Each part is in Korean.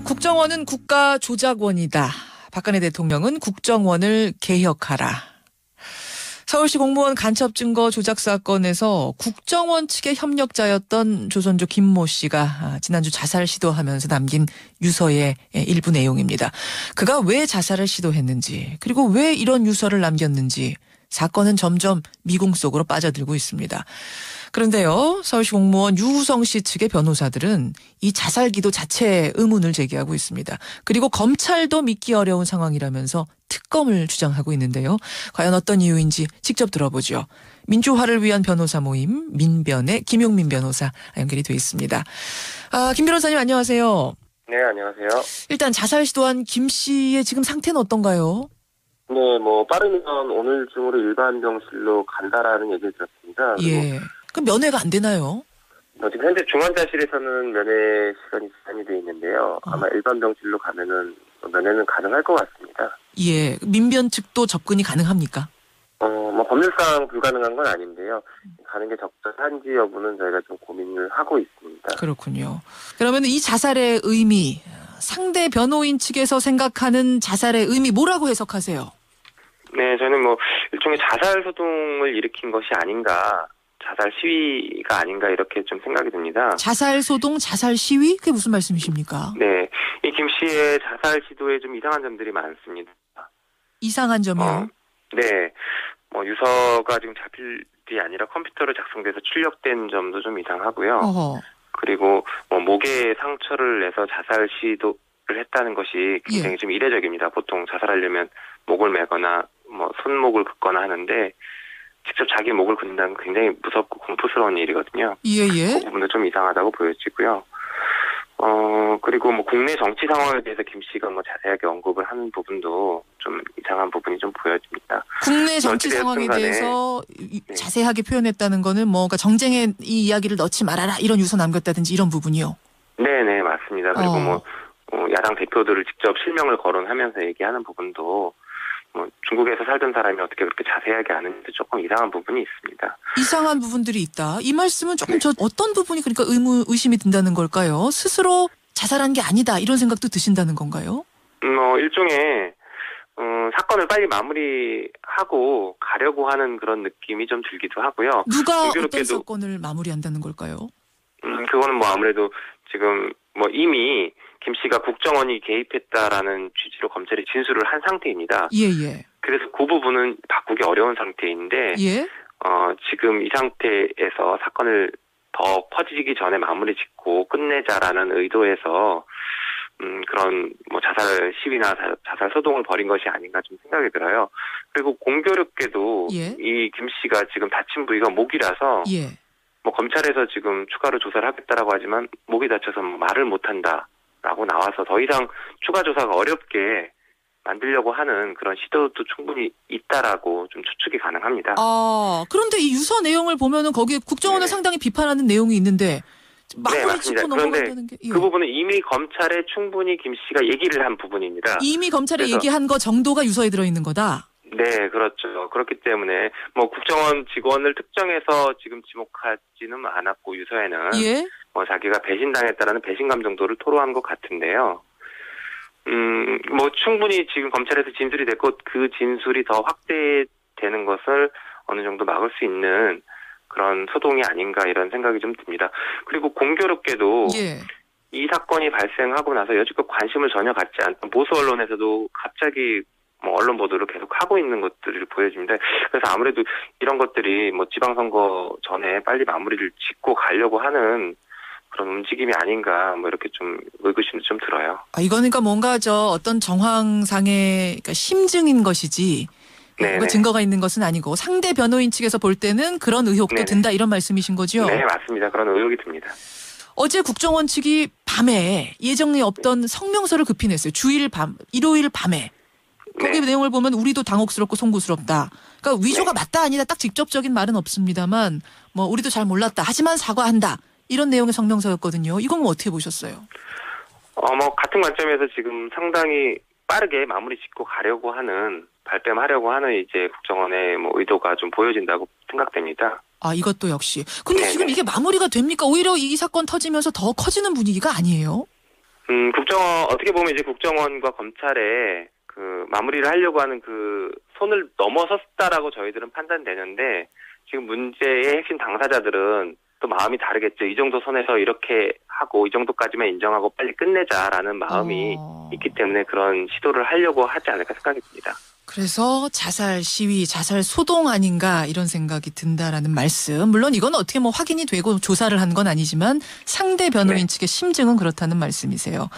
국정원은 국가조작원이다. 박근혜 대통령은 국정원을 개혁하라. 서울시 공무원 간첩증거 조작 사건에서 국정원 측의 협력자였던 조선조 김모 씨가 지난주 자살 시도하면서 남긴 유서의 일부 내용입니다. 그가 왜 자살을 시도했는지, 그리고 왜 이런 유서를 남겼는지 사건은 점점 미궁 속으로 빠져들고 있습니다. 그런데요, 서울시 공무원 유우성 씨 측의 변호사들은 이 자살 기도 자체에 의문을 제기하고 있습니다. 그리고 검찰도 믿기 어려운 상황이라면서 특검을 주장하고 있는데요. 과연 어떤 이유인지 직접 들어보죠. 민주화를 위한 변호사 모임 민변의 김용민 변호사 연결이 돼 있습니다. 김 변호사님 안녕하세요. 네, 안녕하세요. 일단 자살 시도한 김 씨의 지금 상태는 어떤가요? 네, 빠르면 오늘 중으로 일반 병실로 간다라는 얘기를 들었습니다. 예. 그럼 면회가 안 되나요? 지금 현재 중환자실에서는 면회 시간이 제한이 되어 있는데요. 아마 일반 병실로 가면은 면회는 가능할 것 같습니다. 예. 민변 측도 접근이 가능합니까? 법률상 불가능한 건 아닌데요. 가는 게 적절한지 여부는 저희가 좀 고민을 하고 있습니다. 그렇군요. 그러면 이 자살의 의미, 상대 변호인 측에서 생각하는 자살의 의미 뭐라고 해석하세요? 네, 저는 일종의 자살 소동을 일으킨 것이 아닌가, 자살 시위가 아닌가 이렇게 좀 생각이 듭니다. 자살 소동, 자살 시위? 그게 무슨 말씀이십니까? 네, 이 김 씨의 자살 시도에 좀 이상한 점들이 많습니다. 이상한 점이요? 네, 유서가 지금 자필이 아니라 컴퓨터로 작성돼서 출력된 점도 좀 이상하고요. 어허. 그리고 목에 상처를 내서 자살 시도를 했다는 것이 굉장히 좀 이례적입니다. 보통 자살하려면 목을 매거나 손목을 긋거나 하는데 직접 자기 목을 긋는다는 건 굉장히 무섭고 공포스러운 일이거든요. 예예. 그 부분도 좀 이상하다고 보여지고요. 그리고 국내 정치 상황에 대해서 김 씨가 자세하게 언급을 하는 부분도 좀 이상한 부분이 좀 보여집니다. 국내 정치 상황에 대해서 네. 자세하게 표현했다는 거는 그러니까 정쟁에 이 이야기를 넣지 말아라 이런 유서 남겼다든지 이런 부분이요. 네네 맞습니다. 그리고 야당 대표들을 직접 실명을 거론하면서 얘기하는 부분도 중국에서 살던 사람이 어떻게 그렇게 자세하게 아는지 조금 이상한 부분이 있습니다. 이상한 부분들이 있다. 이 말씀은 조금 어떤 부분이 그러니까 의심이 든다는 걸까요? 스스로 자살한 게 아니다 이런 생각도 드신다는 건가요? 일종의 사건을 빨리 마무리하고 가려고 하는 그런 느낌이 좀 들기도 하고요. 누가 어떤 사건을 마무리한다는 걸까요? 그거는 아무래도 지금 이미 김 씨가 국정원이 개입했다라는 취지로 검찰이 진술을 한 상태입니다. 예예. 그래서 그 부분은 바꾸기 어려운 상태인데 예. 지금 이 상태에서 사건을 더 퍼지기 전에 마무리 짓고 끝내자라는 의도에서 그런 자살 시위나 자살 소동을 벌인 것이 아닌가 좀 생각이 들어요. 그리고 공교롭게도 이 김 씨가 지금 다친 부위가 목이라서 검찰에서 지금 추가로 조사를 하겠다라고 하지만 목이 다쳐서 말을 못한다라고 나와서 더 이상 추가 조사가 어렵게 만들려고 하는 그런 시도도 충분히 있다라고 좀 추측이 가능합니다. 그런데 이 유서 내용을 보면은 거기에 국정원을 상당히 비판하는 내용이 있는데 마무리 짚고 넘어간다는 게. 그 부분은 이미 검찰에 충분히 김 씨가 얘기를 한 부분입니다. 이미 검찰에 얘기한 거 정도가 유서에 들어있는 거다? 네, 그렇죠. 그렇기 때문에 국정원 직원을 특정해서 지금 지목하지는 않았고 유서에는 자기가 배신당했다라는 배신감 정도를 토로한 것 같은데요. 충분히 지금 검찰에서 진술이 됐고 그 진술이 더 확대되는 것을 어느 정도 막을 수 있는 그런 소동이 아닌가 이런 생각이 좀 듭니다. 그리고 공교롭게도 이 사건이 발생하고 나서 여지껏 관심을 전혀 갖지 않던 보수 언론에서도 갑자기 언론 보도를 계속 하고 있는 것들을 보여집니다. 그래서 아무래도 이런 것들이 지방선거 전에 빨리 마무리를 짓고 가려고 하는 그런 움직임이 아닌가 이렇게 좀 의구심도 좀 들어요. 이거는 그러니까 뭔가 어떤 정황상의 심증인 것이지 뭔가 증거가 있는 것은 아니고 상대 변호인 측에서 볼 때는 그런 의혹도 든다 이런 말씀이신 거죠? 네, 맞습니다. 그런 의혹이 듭니다. 어제 국정원 측이 밤에 예정이 없던 성명서를 급히 냈어요. 일요일 밤에. 거기 내용을 보면 우리도 당혹스럽고 송구스럽다. 그러니까 위조가 맞다 아니다 딱 직접적인 말은 없습니다만 우리도 잘 몰랐다. 하지만 사과한다. 이런 내용의 성명서였거든요. 이건 어떻게 보셨어요? 같은 관점에서 지금 상당히 빠르게 마무리 짓고 가려고 하는 발뺌하려고 하는 이제 국정원의 의도가 좀 보여진다고 생각됩니다. 이것도 역시. 근데 지금 이게 마무리가 됩니까? 오히려 이 사건 터지면서 더 커지는 분위기가 아니에요? 국정원, 어떻게 보면 이제 국정원과 검찰의 그 마무리를 하려고 하는 그 손을 넘어섰다라고 저희들은 판단되는데, 지금 문제의 핵심 당사자들은 또 마음이 다르겠죠. 이 정도 선에서 이렇게 하고 이 정도까지만 인정하고 빨리 끝내자라는 마음이 있기 때문에 그런 시도를 하려고 하지 않을까 생각이 듭니다. 그래서 자살 시위, 자살 소동 아닌가 이런 생각이 든다라는 말씀. 물론 이건 어떻게 뭐 확인이 되고 조사를 한 건 아니지만 상대 변호인 측의 심증은 그렇다는 말씀이세요.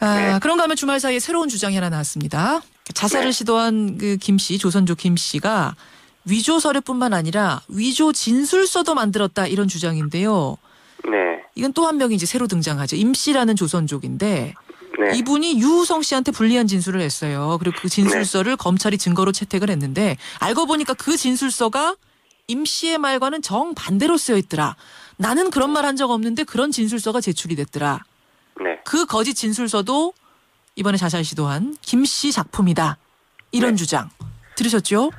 네. 그런가 하면 주말 사이에 새로운 주장이 하나 나왔습니다. 자살을 시도한 그 김 씨, 조선족 김 씨가 위조 서류뿐만 아니라 위조 진술서도 만들었다 이런 주장인데요. 네. 이건 또 한 명이 이제 새로 등장하죠. 임 씨라는 조선족인데 네. 이분이 유우성 씨한테 불리한 진술을 했어요. 그리고 그 진술서를 검찰이 증거로 채택을 했는데 알고 보니까 그 진술서가 임 씨의 말과는 정반대로 쓰여 있더라. 나는 그런 말 한 적 없는데 그런 진술서가 제출이 됐더라. 네. 그 거짓 진술서도 이번에 자살 시도한 김 씨 작품이다. 이런 주장. 들으셨죠?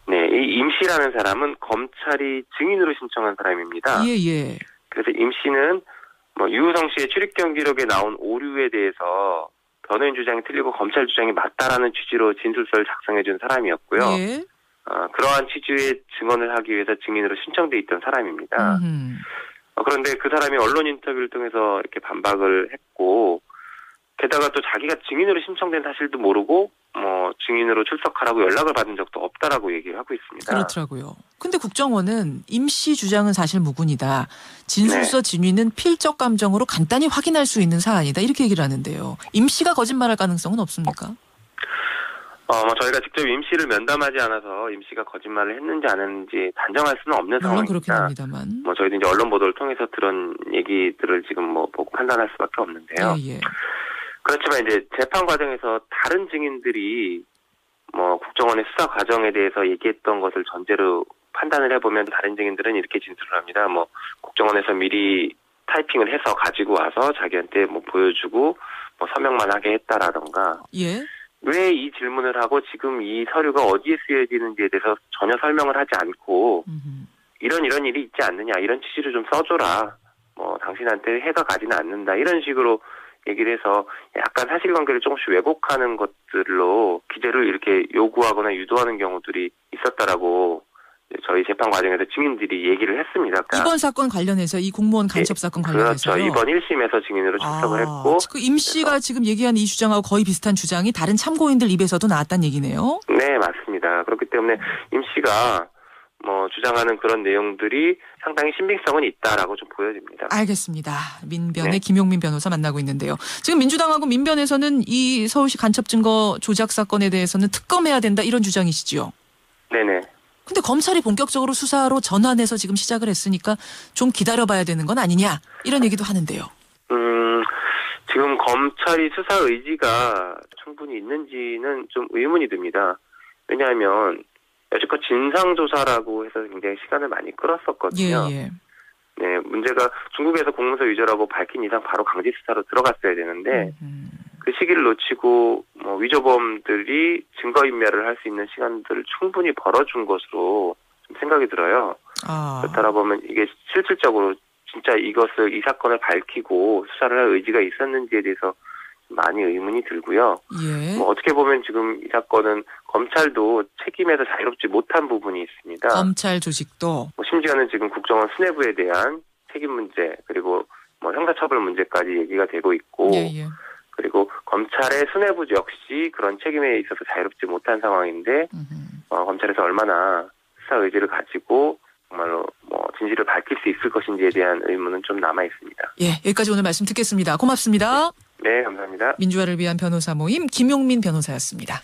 네. 이 임 씨라는 사람은 검찰이 증인으로 신청한 사람입니다. 예. 그래서 임 씨는 유우성 씨의 출입 경기록에 나온 오류에 대해서 변호인 주장이 틀리고 검찰 주장이 맞다라는 취지로 진술서를 작성해 준 사람이었고요. 예. 그러한 취지의 증언을 하기 위해서 증인으로 신청돼 있던 사람입니다. 그런데 그 사람이 언론 인터뷰를 통해서 이렇게 반박을 했고, 게다가 또 자기가 증인으로 신청된 사실도 모르고 증인으로 출석하라고 연락을 받은 적도 없다라고 얘기를 하고 있습니다. 그렇더라고요. 근데 국정원은 임 씨 주장은 사실 무근이다. 진술서 진위는 필적 감정으로 간단히 확인할 수 있는 사안이다. 이렇게 얘기를 하는데요. 임 씨가 거짓말할 가능성은 없습니까? 저희가 직접 임 씨를 면담하지 않아서 임 씨가 거짓말을 했는지 안 했는지 단정할 수는 없는 물론 상황입니다. 그렇긴 합니다만. 저희도 이제 언론 보도를 통해서 들은 얘기들을 지금 보고 판단할 수밖에 없는데요. 예. 그렇지만 이제 재판 과정에서 다른 증인들이 국정원의 수사 과정에 대해서 얘기했던 것을 전제로 판단을 해보면 다른 증인들은 이렇게 진술을 합니다. 국정원에서 미리 타이핑을 해서 가지고 와서 자기한테 보여주고 서명만 하게 했다라던가. 예. 왜 이 질문을 하고 지금 이 서류가 어디에 쓰여지는지에 대해서 전혀 설명을 하지 않고 이런 일이 있지 않느냐, 이런 취지를 좀 써줘라, 당신한테 해가 가지는 않는다, 이런 식으로 얘기를 해서 약간 사실관계를 조금씩 왜곡하는 것들로 기재를 이렇게 요구하거나 유도하는 경우들이 있었다라고 저희 재판 과정에서 증인들이 얘기를 했습니다. 그러니까 이번 사건 관련해서 이 공무원 간첩 사건 관련해서요. 그렇죠. 이번 1심에서 증인으로 출석을 했고. 그 임 씨가 지금 얘기한 이 주장하고 거의 비슷한 주장이 다른 참고인들 입에서도 나왔다는 얘기네요. 네, 맞습니다. 그렇기 때문에 임 씨가 주장하는 그런 내용들이 상당히 신빙성은 있다라고 좀 보여집니다. 알겠습니다. 민변의 김용민 변호사 만나고 있는데요. 지금 민주당하고 민변에서는 이 서울시 간첩 증거 조작 사건에 대해서는 특검해야 된다 이런 주장이시죠? 네네. 근데 검찰이 본격적으로 수사로 전환해서 지금 시작을 했으니까 좀 기다려봐야 되는 건 아니냐 이런 얘기도 하는데요. 지금 검찰이 수사 의지가 충분히 있는지는 좀 의문이 듭니다. 왜냐하면 여지껏 진상조사라고 해서 굉장히 시간을 많이 끌었었거든요. 예. 네, 문제가 중국에서 공문서 위조라고 밝힌 이상 바로 강제 수사로 들어갔어야 되는데 그 시기를 놓치고 위조범들이 증거인멸을 할 수 있는 시간들을 충분히 벌어준 것으로 좀 생각이 들어요. 그렇다라 보면 이게 실질적으로 진짜 이 사건을 밝히고 수사를 할 의지가 있었는지에 대해서 많이 의문이 들고요. 예. 어떻게 보면 지금 이 사건은 검찰도 책임에서 자유롭지 못한 부분이 있습니다. 검찰 조직도. 심지어는 지금 국정원 수뇌부에 대한 책임 문제, 그리고 형사처벌 문제까지 얘기가 되고 있고, 예. 그리고 검찰의 수뇌부 역시 그런 책임에 있어서 자유롭지 못한 상황인데, 검찰에서 얼마나 수사 의지를 가지고 정말로 진실을 밝힐 수 있을 것인지에 대한 의문은 좀 남아 있습니다. 예, 여기까지 오늘 말씀 듣겠습니다. 고맙습니다. 네, 감사합니다. 민주화를 위한 변호사 모임 김용민 변호사였습니다.